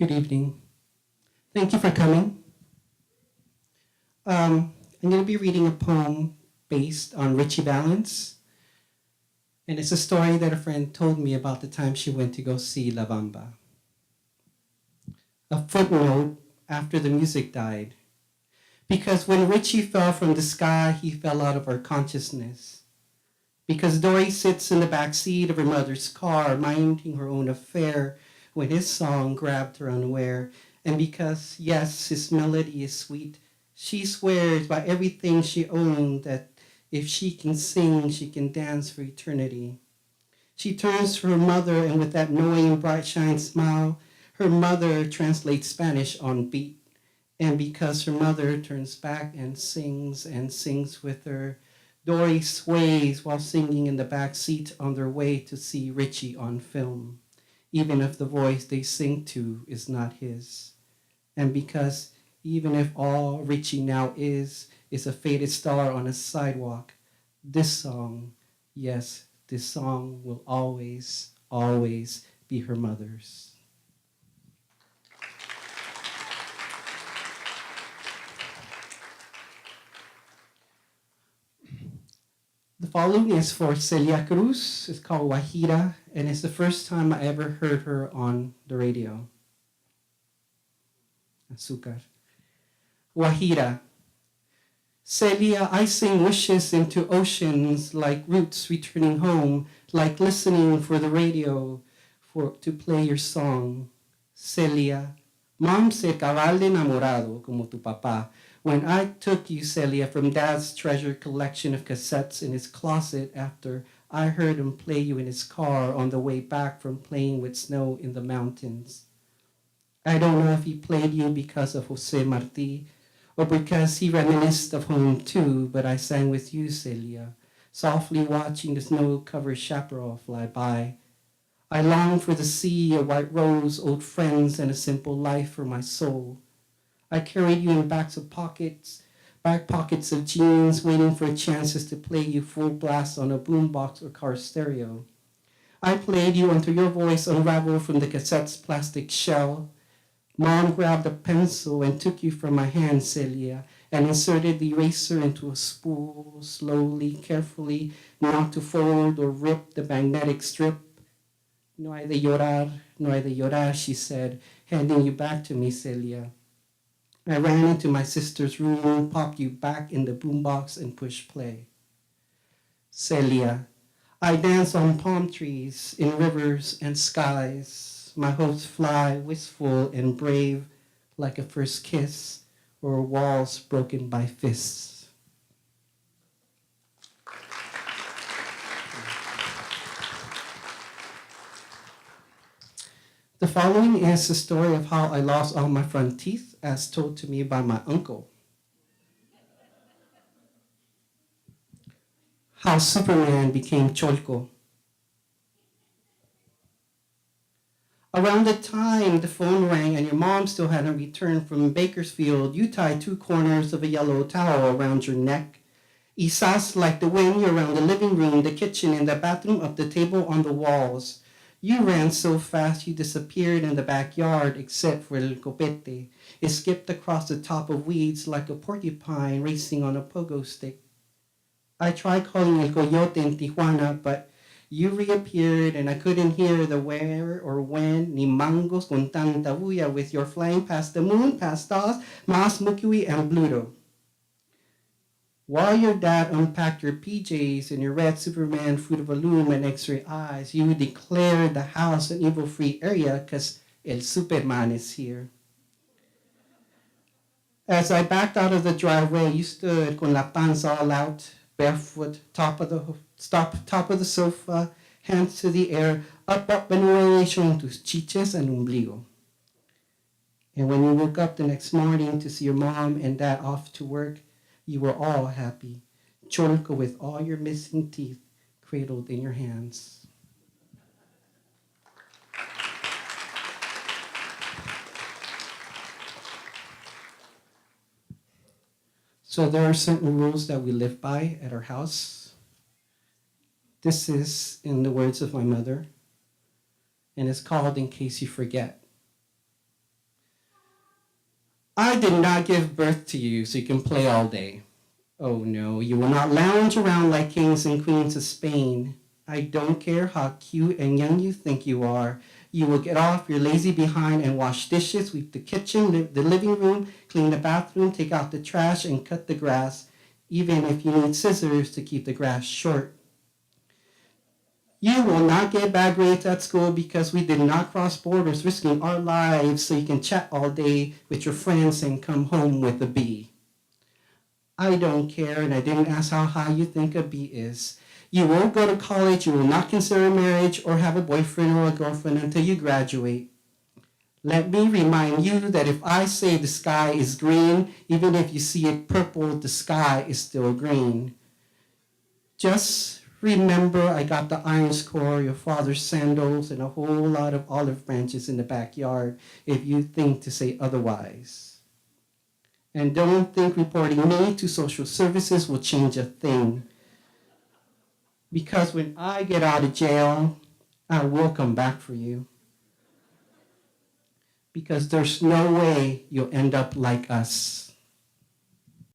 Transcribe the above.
Good evening. Thank you for coming. I'm going to be reading a poem based on Richie Valens, and it's a story that a friend told me about the time she went to go see La Bamba. A footnote after the music died, because when Richie fell from the sky, he fell out of our consciousness. Because Dory sits in the back seat of her mother's car, minding her own affair, when his song grabbed her unaware. And because, yes, his melody is sweet, she swears by everything she owned that if she can sing, she can dance for eternity. She turns to her mother, and with that knowing, bright, shine smile, her mother translates Spanish on beat. And because her mother turns back and sings with her, Dory sways while singing in the back seat on their way to see Richie on film, even if the voice they sing to is not his. And because even if all Richie now is a faded star on a sidewalk, this song, yes, this song will always, always be her mother's. The following is for Celia Cruz. It's called Guajira, and it's the first time I ever heard her on the radio. Azúcar. Guajira. Celia, I sing wishes into oceans like roots returning home, like listening for the radio to play your song. Celia, Mom said cabal de enamorado como tu papá. When I took you, Celia, from Dad's treasured collection of cassettes in his closet after I heard him play you in his car on the way back from playing with snow in the mountains. I don't know if he played you because of Jose Marti or because he reminisced of home too, but I sang with you, Celia, softly watching the snow-covered chaparral fly by. I long for the sea, a white rose, old friends, and a simple life for my soul. I carried you in back pockets of jeans, waiting for chances to play you full blast on a boombox or car stereo. I played you until your voice unraveled from the cassette's plastic shell. Mom grabbed a pencil and took you from my hand, Celia, and inserted the eraser into a spool, slowly, carefully, not to fold or rip the magnetic strip. No hay de llorar, she said, handing you back to me, Celia. I ran into my sister's room, popped you back in the boombox, and pushed play. Celia, I dance on palm trees, in rivers and skies. My hopes fly, wistful and brave, like a first kiss or walls broken by fists. The following is the story of how I lost all my front teeth, as told to me by my uncle. How Superman became Cholco. Around the time the phone rang and your mom still hadn't returned from Bakersfield, you tied 2 corners of a yellow towel around your neck. Isas like the wind around the living room, the kitchen, and the bathroom, up the table, on the walls. You ran so fast you disappeared in the backyard, except for El Copete. It skipped across the top of weeds like a porcupine racing on a pogo stick. I tried calling El Coyote in Tijuana, but you reappeared and I couldn't hear the where or when, ni mangos con tanta bulla, with your flying past the moon, past us, Mas Mukui, and Pluto. While your dad unpacked your PJs and your red Superman Fruit of the Loom and X-ray eyes, you declared the house an evil-free area because El Superman is here. As I backed out of the driveway, you stood con la panza all out, barefoot, top of the sofa, hands to the air, up, and away, showing tus chiches and ombligo. And when you woke up the next morning to see your mom and dad off to work, you were all happy, Cholco with all your missing teeth cradled in your hands. So there are certain rules that we live by at our house. This is in the words of my mother, and it's called In Case You Forget. I did not give birth to you so you can play all day. Oh no, you will not lounge around like kings and queens of Spain. I don't care how cute and young you think you are. You will get off your lazy behind and wash dishes, sweep the kitchen, the living room, clean the bathroom, take out the trash, and cut the grass, even if you need scissors to keep the grass short. You will not get bad grades at school because we did not cross borders, risking our lives so you can chat all day with your friends and come home with a B. I don't care, and I didn't ask how high you think a B is. You won't go to college, you will not consider marriage or have a boyfriend or a girlfriend until you graduate. Let me remind you that if I say the sky is green, even if you see it purple, the sky is still green. Just remember I got the WritersCorps, your father's sandals, and a whole lot of olive branches in the backyard if you think to say otherwise. And don't think reporting me to social services will change a thing. Because when I get out of jail, I will come back for you. Because there's no way you'll end up like us.